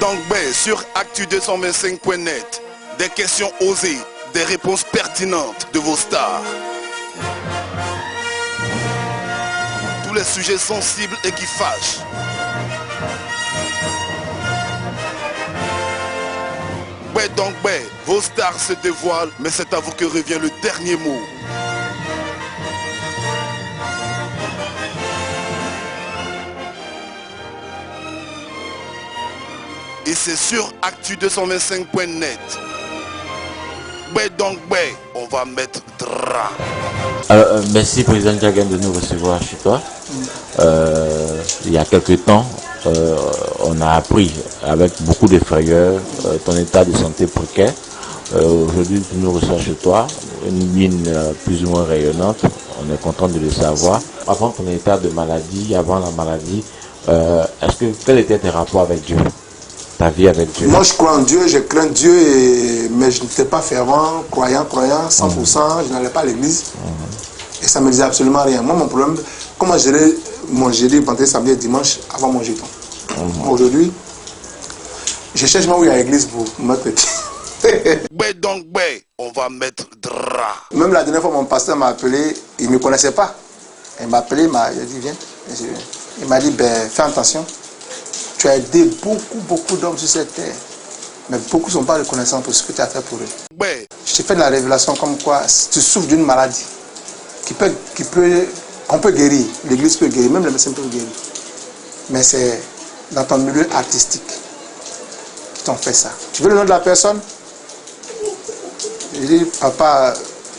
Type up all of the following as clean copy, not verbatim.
donc sur actu225.net. Des questions osées, des réponses pertinentes de vos stars. Tous les sujets sensibles et qui fâchent. Donc vos stars se dévoilent, mais c'est à vous que revient le dernier mot. Et c'est sur actu225.net. Donc on va mettre drap. Alors, merci président Diagen de nous recevoir chez toi. Il y a quelques temps, on a appris avec beaucoup de frayeur ton état de santé précaire. Aujourd'hui, tu nous reçois chez toi, une mine plus ou moins rayonnante. On est content de le savoir. Avant ton état de maladie, avant la maladie, quel était tes rapports avec Dieu? Ta vie avec Dieu? Moi, je crois en Dieu, je crains Dieu, mais je n'étais pas fervent, croyant, 100%, je n'allais pas à l'église. Et ça ne me disait absolument rien. Moi, mon problème, comment gérer mon jeudi, vendredi, samedi et dimanche avant mon jeton. Aujourd'hui, je cherche même où il y a l'église pour mettre les pieds. Donc on va mettre drap. Même la dernière fois, mon pasteur m'a appelé, il ne me connaissait pas. Il m'a appelé, il a dit viens. Il m'a dit fais attention. Tu as aidé beaucoup d'hommes sur cette terre. Mais beaucoup ne sont pas reconnaissants pour ce que tu as fait pour eux. Je t'ai fait de la révélation comme quoi tu souffres d'une maladie qu'on peut guérir. L'église peut guérir, même les médecins peuvent guérir. Mais c'est dans ton milieu artistique qu'ils t'ont fait ça. Tu veux le nom de la personne? Je dis, papa,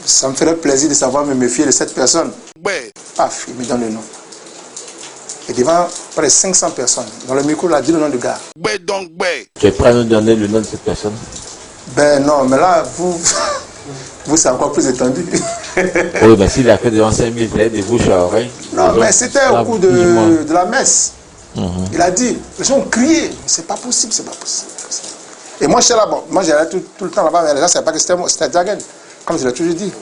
ça me ferait plaisir de savoir me méfier de cette personne. Paf, il me donne le nom. Et devant près de 500 personnes, dans le micro, là, dit le nom du gars. Donc tu es prêt à nous donner le nom de cette personne? Non, mais là, vous c'est encore plus étendu. Oui, mais s'il a fait devant 5000 têtes, des bouches à oreille. Non, mais c'était au cours de la messe. Il a dit, les gens ont crié, c'est pas possible, c'est pas possible. Et moi, j'étais là, moi j'allais tout le temps là-bas, mais les gens ne savaient pas que c'était Diagen, comme je l'ai toujours dit.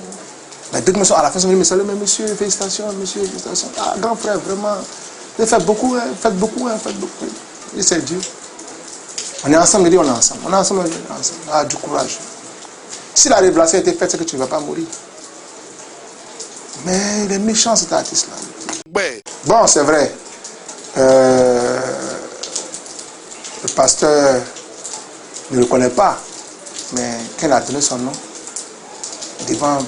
Mais dès que à la fin, ils m'ont dit, mais salut, mais monsieur, félicitations, monsieur, félicitations. Ah, grand frère, vraiment, vous faites beaucoup, faites beaucoup. Et c'est Dieu. On est ensemble, il dit, on est ensemble. On est ensemble. Ah, du courage. Si la révélation a été faite, c'est que tu ne vas pas mourir. Mais les méchants, cet artiste-là. Bon, c'est vrai. Le pasteur ne le connaît pas. Mais quand il a donné son nom, devant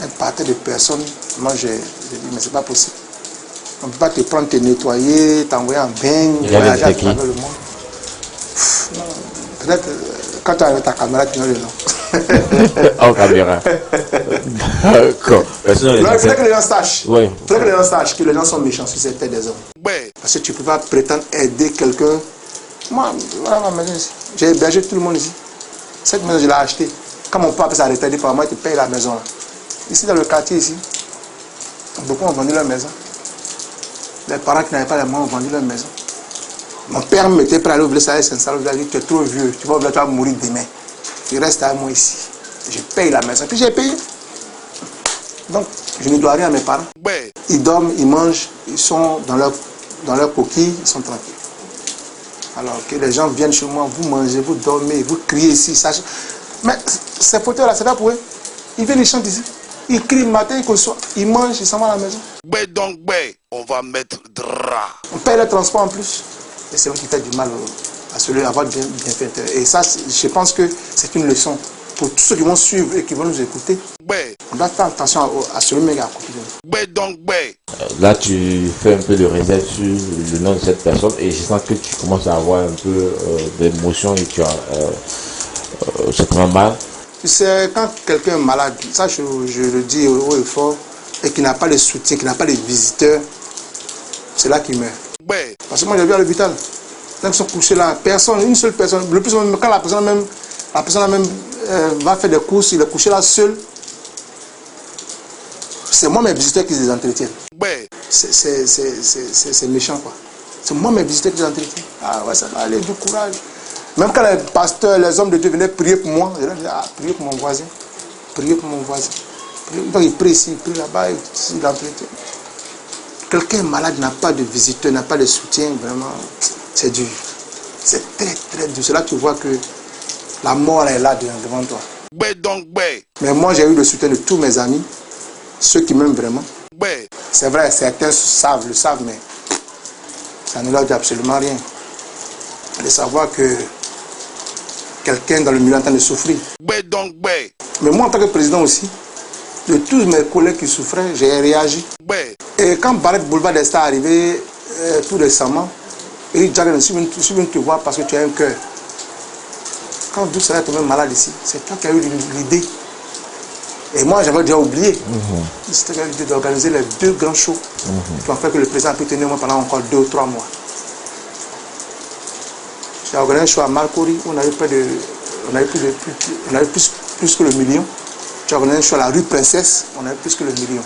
un parterre de personnes, moi j'ai dit, mais c'est pas possible. On ne peut pas te prendre, te nettoyer, t'envoyer en bain, voyager à travers le monde. Peut-être quand tu as avec ta caméra, tu as le nom. En caméra. D'accord. Non, il faudrait que les gens sachent. Oui. Il faudrait que les gens sachent que les gens sont méchants sur cette terre des hommes. Parce que tu ne peux pas prétendre aider quelqu'un. Moi, voilà ma maison ici. J'ai hébergé tout le monde ici. Cette maison, je l'ai achetée. Quand mon papa s'est arrêté, il dit, par moi, il te paye la maison là. Ici, dans le quartier, ici, beaucoup ont vendu leur maison. Les parents qui n'avaient pas les moyens ont vendu leur maison. Mon père m'était prêt à aller ouvrir ça et s'installer. Il a dit, tu es trop vieux, tu vas mourir demain. Il reste à moi ici. Je paye la maison. Puis j'ai payé. Donc, je ne dois rien à mes parents. Ils dorment, ils mangent, ils sont dans leur coquille, ils sont tranquilles. Alors que les gens viennent chez moi, vous mangez, vous dormez, vous criez ici. Ça... Mais ces fauteuils-là, c'est pas pour eux. Ils viennent, ils chantent ici. Ils crient le matin, ils mangent, ils s'en vont à la maison. Donc on va mettre drap. On paye le transport en plus. Et c'est ce qui fait du mal à celui avoir bien fait. Et ça, je pense que c'est une leçon pour tous ceux qui vont suivre et qui vont nous écouter. On doit faire attention à celui qui est à côté de nous. Là, tu fais un peu de réserve sur le nom de cette personne et je sens que tu commences à avoir un peu d'émotion et tu as c'est vraiment mal. Tu sais, quand quelqu'un est malade, ça je le dis haut et fort, et qui n'a pas de soutien, qui n'a pas de visiteurs, c'est là qu'il meurt. Parce que moi j'ai vu à l'hôpital, quand ils sont couchés là, personne, une seule personne, le plus souvent, quand la personne même va faire des courses, il est couché là seul, c'est moi mes visiteurs qui les entretiennent. C'est méchant quoi. C'est moi mes visiteurs qui les entretiennent. Ah ouais, ça va aller, du courage. Même quand les pasteurs, les hommes de Dieu venaient prier pour moi, je leur disais, priez pour mon voisin. Priez pour mon voisin. Donc il prie ici, il prie là-bas, il entretient. Quelqu'un malade n'a pas de visiteur, n'a pas de soutien, vraiment, c'est dur. C'est très très dur. C'est là que tu vois que la mort est là devant toi. Mais moi j'ai eu le soutien de tous mes amis, ceux qui m'aiment vraiment. C'est vrai, certains le savent, mais ça ne leur dit absolument rien. De savoir que quelqu'un dans le milieu est en train de souffrir. Mais moi en tant que président aussi, de tous mes collègues qui souffraient, j'ai réagi. Et quand Barrett Boulevard des Stars est arrivé tout récemment, il dit Jagan, je suis venu te voir parce que tu as un cœur. Quand Doux est tombé malade ici, c'est toi qui as eu l'idée. Et moi j'avais déjà oublié. C'était l'idée d'organiser les 2 grands shows qui ont fait que le président a pu tenir moi pendant encore 2 ou 3 mois. J'ai organisé un show à Malcory où on avait plus que le million. J'ai organisé un show à la rue Princesse, on avait plus que le million.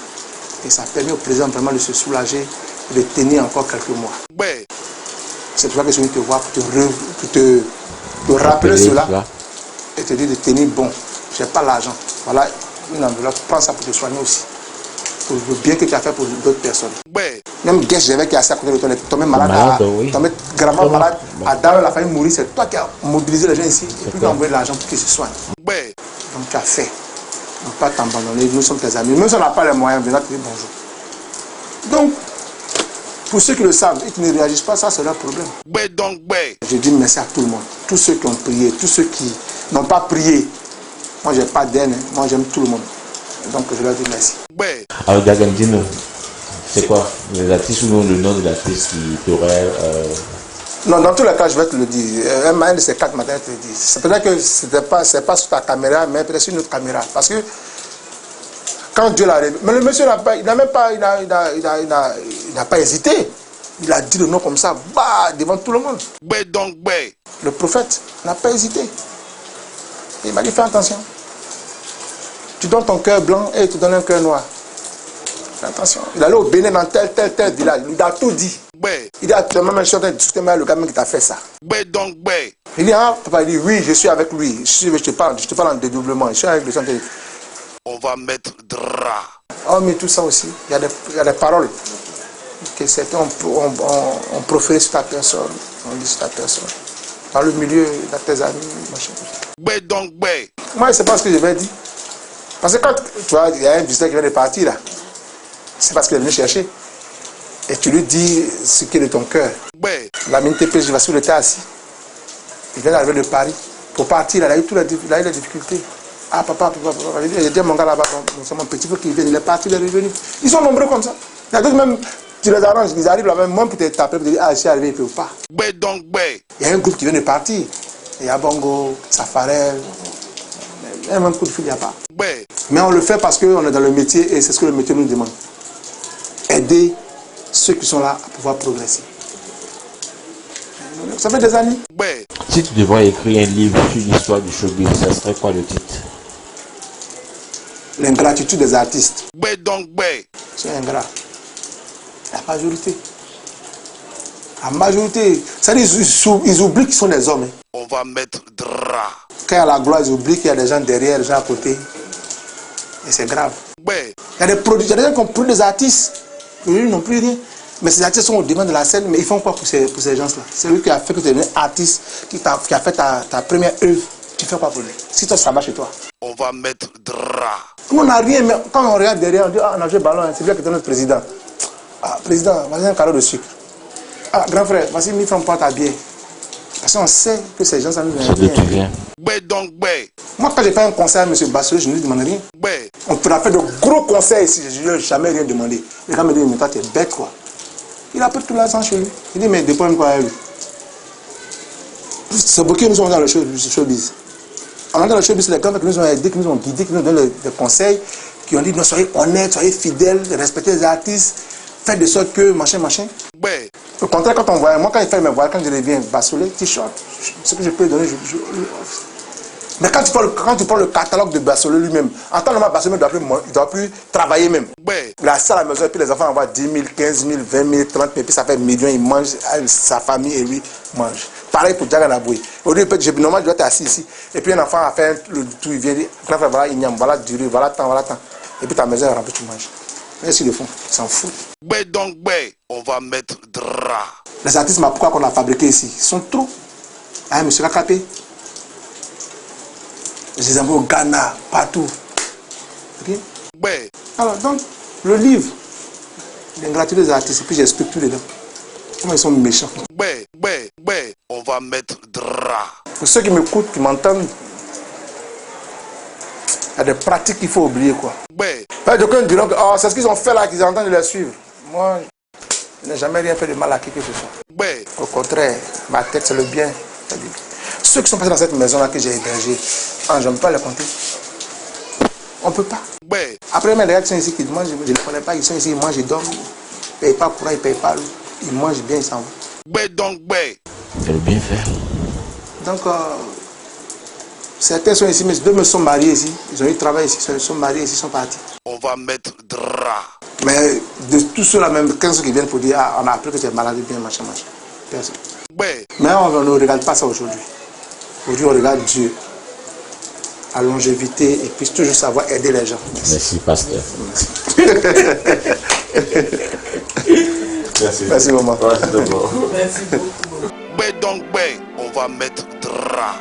Et ça a permis au président vraiment de se soulager et de tenir encore quelques mois. C'est pour ça que je suis venu te voir pour te rappeler cela et te dire de tenir bon. Je n'ai pas l'argent. Voilà une enveloppe, prends ça pour te soigner aussi. Pour le bien que tu as fait pour d'autres personnes. Même Guest, j'avais qui est assis à côté de toi, tombé malade, tombé gravement malade, à Darwin, la famille mourir, c'est toi qui as mobilisé les gens ici et puis tu as envoyé de l'argent pour qu'ils se soignent. Donc tu as fait. On ne peut pas t'abandonner, nous sommes tes amis. Même si on n'a pas les moyens, viens te dire bonjour. Donc, pour ceux qui le savent et qui ne réagissent pas, ça c'est leur problème. Je dis merci à tout le monde. Tous ceux qui ont prié, tous ceux qui n'ont pas prié. Moi, je n'ai pas d'haine, moi j'aime tout le monde. Donc je leur dis merci. Alors Diagandino, c'est quoi les artistes ou le nom de l'artiste qui t'aurait... Non, dans tous les cas, je vais te le dire. Un de ces 4 matins, je te le dis. C'est peut-être que ce n'est pas sur ta caméra, mais peut-être sur une autre caméra. Parce que quand Dieu l'a révélé, mais le monsieur n'a pas hésité. Il a dit le nom comme ça, bah, devant tout le monde. Le prophète n'a pas hésité. Il m'a dit, fais attention. Tu donnes ton cœur blanc et tu donnes un cœur noir. Fais attention. Il allait au Bénin dans tel village. Il a tout dit. Il dit, tu as même chanté, discuter avec le gamin qui t'a fait ça. Il dit, ah, papa, il dit, oui, je suis avec lui. Je te parle en dédoublement. Je suis avec le chanteur. On va mettre drap. Oh, mais tout ça aussi, il y a des paroles que certains ont proférées sur ta personne. On dit sur ta personne. Dans le milieu, dans tes amis, machin. Moi, je ne sais pas ce que je vais dire. Parce que quand tu vois, il y a un visiteur qui vient de partir là, c'est parce qu'il est venu chercher. Et tu lui dis ce qui est de ton cœur. La mine TP, je vais sur le tas assis. Il vient d'arriver de Paris. Pour partir, il a eu les difficultés. Ah, papa, j'ai dit à mon gars là-bas, c'est mon petit frère qui vient, il est parti, il est revenu. Ils sont nombreux comme ça. Il y a d'autres même, tu les arranges, ils arrivent là-bas, même pour te taper, pour te dire, ah, je suis arrivé, ils ne peuvent pas. Il y a un groupe qui vient de partir. Il y a Bongo, Safarel, même un coup de fil, il n'y a pas. Mais on le fait parce qu'on est dans le métier et c'est ce que le métier nous demande. Aider ceux qui sont là à pouvoir progresser. Ça fait des années. Si tu devrais écrire un livre sur l'histoire du showbiz, ça serait quoi le titre? L'ingratitude des artistes. C'est ingrat. La majorité. La majorité. C'est-à-dire ils oublient qu'ils sont des hommes. On va mettre drap. Quand il y a la gloire, ils oublient qu'il y a des gens derrière, des gens à côté. Et c'est grave. Il y a des produits, il y a des gens qui ont produit des artistes. Ils n'ont plus rien. Mais ces artistes sont au devant de la scène, mais ils font quoi pour ces gens-là? C'est lui qui a fait que tu es un artiste, qui a fait ta première œuvre. Tu fais quoi pour lui? Si toi, ça va chez toi. On va mettre drap. On n'a rien, mais quand on regarde derrière, on dit, ah, on a joué ballon, c'est bien que tu es notre président. Ah, président, vas-y un carreau de sucre. Ah, grand frère, vas-y 1000 francs pour ta bière. Parce qu'on sait que ces gens, ça nous vient rien. Moi, quand j'ai fait un concert à M. Bassolé, je ne lui demande rien. On peut faire de gros concerts ici, je ne lui ai jamais rien demandé. Les gars me disent, mais toi, tu es bête, quoi. Il a pris tout l'argent chez lui. Il dit, mais des problèmes quoi avec lui. C'est beaucoup qui nous sont dans le showbiz. On est dans le showbiz, les gars qui nous ont aidés, qui nous ont guidés, qui nous donnent des conseils, qui ont dit, non, soyez honnêtes, soyez fidèles, respectez les artistes, faites de sorte que, machin. Au contraire, quand on voit, moi, quand il fait mes voyages, quand je reviens, Bassolé, t-shirt, ce que je peux donner, mais quand tu prends le catalogue de Bassolé lui-même, en temps normal, Bassolé ne doit plus travailler même. Il a ça à la maison et puis les enfants envoient 10 000, 15 000, 20 000, 30 000, et puis ça fait millions, il mange, sa famille et lui mange. Pareil pour Diaga Naboué. Au début, normalement, je dois être assis ici. Et puis un enfant a fait le tout, il vient dire, voilà, il y a voilà durée, voilà temps. Et puis ta maison est remplie, tu manges. Mais s'ils le font, ils s'en foutent. On va mettre drap. Les artistes, pourquoi qu'on a fabriqué ici? Ils sont trop. Ah, M. Kakapé. Je les envoie au Ghana, partout. Okay? Ouais. Alors, donc, le livre, l'ingratitude des artistes, puis j'explique tout dedans. Comment ils sont méchants. Ouais. On va mettre drap. Pour ceux qui m'écoutent, qui m'entendent, il y a des pratiques qu'il faut oublier, quoi. Ouais. D'aucuns diront que oh, c'est ce qu'ils ont fait là, qu'ils sont en train de les suivre. Moi, je n'ai jamais rien fait de mal à qui que ce soit. Ouais. Au contraire, ma tête, c'est le bien. Ceux qui sont passés dans cette maison-là que j'ai hébergée, je ne peux pas les compter. On ne peut pas. Ouais. Après, mes gars qui sont ici, qui mangent, je ne les connais pas, ils sont ici, ils mangent, ils dorment. Ils ne payent pas courant, ils ne payent pas l'eau. Ils mangent bien, ils s'en vont. Ouais, donc, ouais. C'est le bien fait. Donc, certains sont ici, mais deux me sont mariés ici. Ils ont eu travail ici, ils sont mariés ici, ils sont partis. On va mettre drap. Mais de tous ceux-là, même 15 qui viennent pour dire, ah, on a appris que tu es malade, bien, machin. Personne. Ouais. Mais on ne regarde pas ça aujourd'hui. Aujourd'hui, on regarde Dieu. La longévité et puis toujours savoir aider les gens. Merci, pasteur. Merci, maman. Merci beaucoup. Ouais, donc, ouais. On va mettre drap.